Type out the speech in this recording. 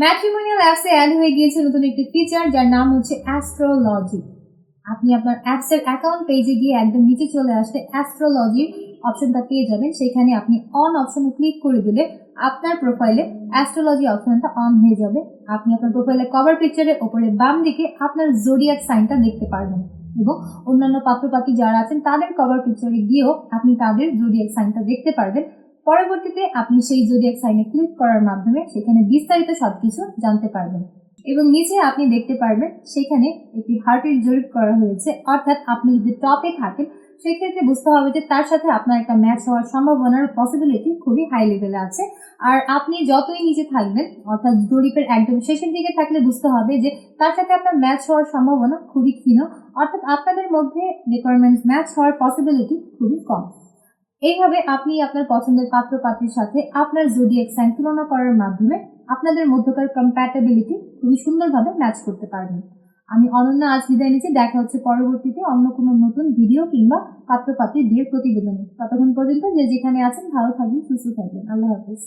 Matrimonial অ্যাপসে add হয়ে গিয়েছে নতুন একটি ফিচার যার নাম হচ্ছে অ্যাস্ট্রোলজি। আপনি আপনার অ্যাপসের অ্যাকাউন্ট পেজে গিয়ে একদম নিচে চলে আসলে অ্যাস্ট্রোলজি অপশনটা পেয়ে যাবেন। সেখানে আপনি অন অপশনে ক্লিক করে দিলে আপনার প্রোফাইলে অ্যাস্ট্রোলজি অপশনটা অন হয়ে যাবে। আপনি আপনার প্রোফাইলে কভার পিকচারের ওপরে বাম দিকে আপনার জোডিয়াক সাইনটা দেখতে পারবেন এবং অন্যান্য পাত্রপাত্রী যারা আছেন তাদের কভার পিকচারে গিয়েও আপনি তাদের জোডিয়াক সাইনটা দেখতে পারবেন। পরবর্তীতে আপনি সেই জোডিয়াক সাইনে ক্লিক করার মাধ্যমে সেখানে বিস্তারিত সবকিছু জানতে পারবেন এবং নিচে আপনি দেখতে পারবেন সেখানে একটি হার্টের জরিপ করা হয়েছে। অর্থাৎ আপনি যদি টপে থাকেন সেক্ষেত্রে বুঝতে হবে যে তার সাথে আপনার একটা ম্যাচ হওয়ার সম্ভাবনার পসিবিলিটি খুবই হাই লেভেলে আছে। আর আপনি যতই নিচে থাকবেন অর্থাৎ জরিপের একদম শেষের দিকে থাকলে বুঝতে হবে যে তার সাথে আপনার ম্যাচ হওয়ার সম্ভাবনা খুবই ক্ষীণ, অর্থাৎ আপনাদের মধ্যে রিকোয়ারমেন্টস ম্যাচ হওয়ার পসিবিলিটি খুবই কম। এইভাবে আপনি আপনার পছন্দের পাত্র পাত্রীর সাথে আপনার জোডিয়াক সাইন তুলনা করার মাধ্যমে আপনাদের মধ্যকার কম্প্যাটেবিলিটি খুবই সুন্দরভাবে ম্যাচ করতে পারবেন। আমি অনন্যা আজ বিদায় নিচ্ছি। দেখা হচ্ছে পরবর্তীতে অন্য কোনো নতুন ভিডিও কিংবা পাত্র পাত্রীর বিয়ের প্রতিবেদনে। ততক্ষণ পর্যন্ত যে যেখানে আছেন ভালো থাকবেন, সুস্থ থাকবেন। আল্লাহ হাফেজ।